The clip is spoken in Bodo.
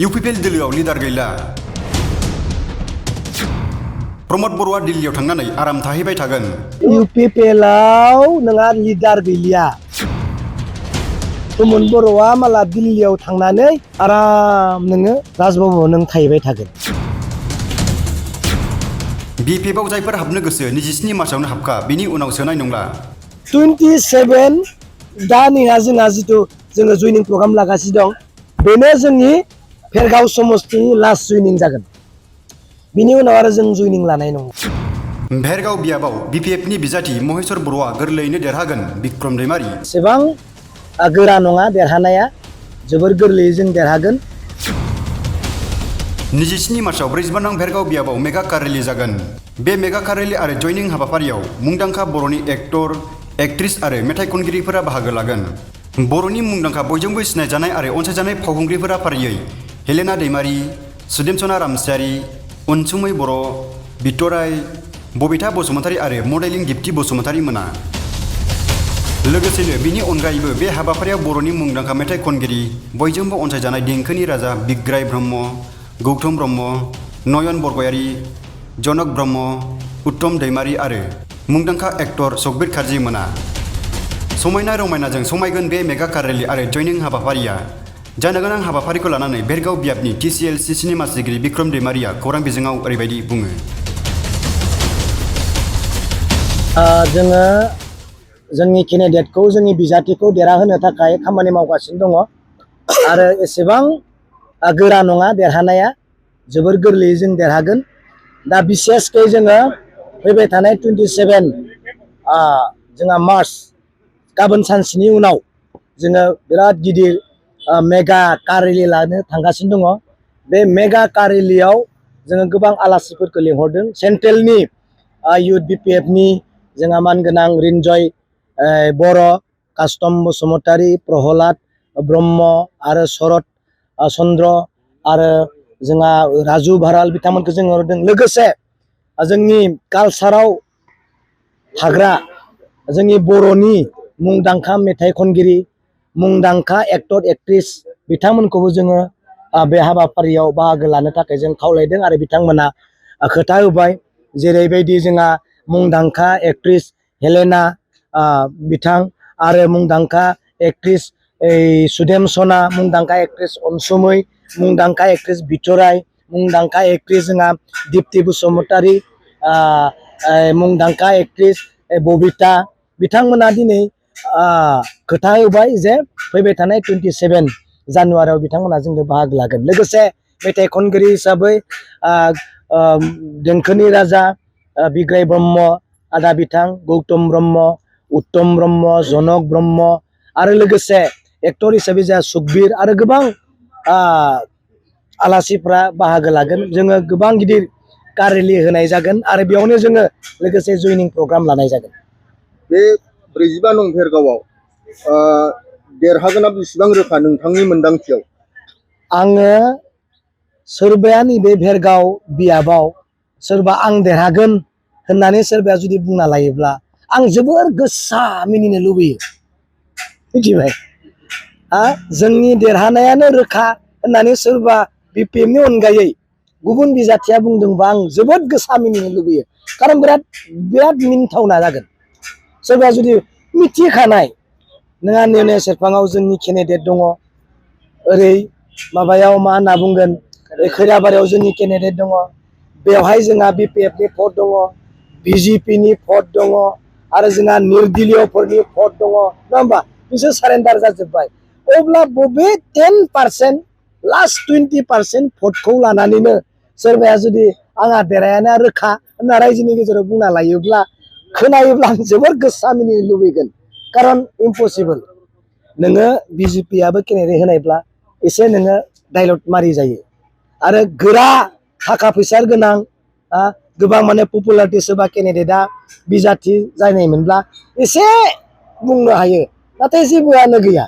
इउपिपिएल दिल्लीआव लिडार गैला प्रमद बर'आ दिल्लीयाव थांनानै आराम थाहैबाय थागोन इउपिपिएलआव नोंहा लिडार गैलिया प्रमद बर'आ माला दिल्लीयाव थांनानै आराम नोङो राजभवनाव नों थाहैबाय थागोन बिपिएफआव जायफोर हाबनो गोसो 27 मार्चआवनो हाबखा बिनि उनाव सोनाय नंला 27 दा नैहा जोंहा जिथु जोङो जयनिं प्रग्राम लागासिनो दं बेनो जोंनि भेरगाव समस्तिनि लास्ट जयनिं जागोन बिनि उनाव आरो जों जयनिं लानाय नङा भेरगाव बियाबाव बिपिएफनि बिजाथि महेश्वर बर'आ गोरलैयैनो देरहागोन बिक्रम दैमारि एसेबां गोरा नङा देरहानाया जोबोर गोरलैयै जों देरहागोन 27 मार्चआव 44 नं भेरगाव बियाबाव मेगा कार रेली जागोन बे मेगा कार रेली आरो जयनिं हाबाफारियाव मुंदांखा बर'नि एक्टर एक्ट्रिस आरो मेथाइ खनगिरिफोरा बाहागो लागोन बर'नि मुंदांखा बयजोंबो सिनायजानाय आरो अनसायजानाय फावखुंग्रिफोरा फारियै हेलेना दैमारि सुदेमसना रामसियारि अनसुमै बर' बिथराय बबिता बसुमतारी आरो मडेलिं दिप्ति बसुमतारी मोना लोगोसेनो बिनि अनगायैबो बे हाबाफारियाव बर'नि मुंदांखा मेथाइ खनगिरि बयजोंबो अनसायजानाय देंखोनि राजा बिग्राय ब्रह्म गौतम ब्रह्म नयन बरगयारी जनक ब्रह्म उत्तम दैमारि आरो मुंदांखा एक्टर सकबिर खारजि मोना समायना रमायनाजों समायगोन बे मेगा कार रेली आरो जयनिं हाबाफारिया जानो गोनां हाबाफारिखौ लानानै भेरगाव बियाबनि टिसिएलसि सिनेमा सिगिरि बिक्रम दैमारिया खौरां बिजोङाव ओरैबायदि बुङो जोङो जोंनि केन्डिडेटखौ जोंनि बिजाथिखौ देरहाहोनो थाखाय खामानि मावगासिनो दङ आरो एसेबां गोरा नङा देरहानाया जोबोर गोरलैयै जों देरहागोन दा बिसेसकै जोङो फैबाय थानाय 27 जोंहा मार्च गाबोन सानसेनि उनाव जोङो बिराद गिदिर मेगा कार रेली लानो थांगासिनो दङ बे मेगा कार रेलीयाव जोङो गोबां आलासिफोरखौ लिंहरदों सेन्ट्रेलनि इउथ बिपिएफनि जोंहा मानगोनां रिन्जय बर' कास्टम बसुमतारी प्रहलाद ब्रह्म आरो शरद चन्द्र आरो जोंहा राजु भाराल बिथांमोनखौ जों हरदों लोगोसे जोंनि कालसाराव थाग्रा जोंनि बर'नि मुंदांखा मेथाइ खनगिरि मुंदांखा एक्टर एक्ट्रिस बिथांमोनखौबो जोङो बे हाबाफारियाव बाहागो लानो थाखाय जों खावलायदों आरो बिथांमोना खोथा होबाय जेरैबायदि जोंहा मुंदांखा एक्ट्रिस हेलेना बिथां आरो मुंदांखा एक्ट्रिस सुदेमसना मुंदांखा एक्ट्रिस अनसुमै मुंदांखा एक्ट्रिस बिथराय मुंदांखा एक्ट्रिस जोंहा दिप्ति बसुमतारी मुंदांखा एक्ट्रिस बबिता बिथांमोना दिनै खोथा होबाय जे फैबाय थानाय 27 जानुवारियाव बिथांमोना जोंनो बाहागो लागोन लोगोसे मेथाइ खनगिरि हिसाबै देंखोनि राजा बिग्राय ब्रह्म आदा बिथां गौतम ब्रह्म उत्तम ब्रह्म जनक ब्रह्म आरो लोगोसे एक्टर हिसाबै जोंहा सुकबिर आरो गोबां आलासिफ्रा बाहागो लागोन जोङो गोबां गिदिर कार रेली होनाय जागोन आरो बेयावनो जोङो लोगोसे जयनिं प्रग्राम लानाय जागोन बे 45 नं भेरगावआव देरहागोना बेसेबां रोखा नोंथांनि मोनदांथियाव आङो सोरबाया नैबे भेरगाव बियाबाव सोरबा आं देरहागोन होननानै सोरबाया जुदि बुंना लायोब्ला आं जोबोर गोसा मिनिनो लुबैयो मिथिबाय जोंनि देरहानायानो रोखा होननानै सोरबा बिपिएफनि अनगायै गुबुन बिजाथिया बुंदोंबा आं जोबोद गोसा मिनिनो लुबैयो खारन बिराद मिनिथावना जागोन सोरबा जुदि मिथिखानाय नोंहा नेने सेरफाङाव जोंनि केन्डिडेट दङ ओरै माबायाव मा होनना बुंगोन खैराबारियाव जोंनि केन्डिडेट दङ बेवहाय जोंहा बिपिएफनि भट दङ बिजेपिनि भट दङ आरो जोंहा निर्दलीयफोरनि भट दङ नङा होमबा बिसोर सारेन्डार जाजोब्बाय अब्ला बबे 10% लास्ट 20% भटखौ लानानैनो सोरबाया जुदि आंहा देरहायाना रोखा होनना रायजोनि गेजेराव बुंना लायोब्ला खोनायोब्ला आं जोबोर गोसा मिनिनो लुबैगोन खारन इम्पसिबल नोङो बिजेपियाबो केन्डिडेट होनायब्ला एसे नोङो डायलग मारि जायो आरो गोरा थाखा फैसा गोनां गोबां माने पपुलारिटि सोरबा केन्डिडेटआ बिजाथि जानायमोनब्ला एसे बुंनो हायो नाथाय जेबोआनो गैया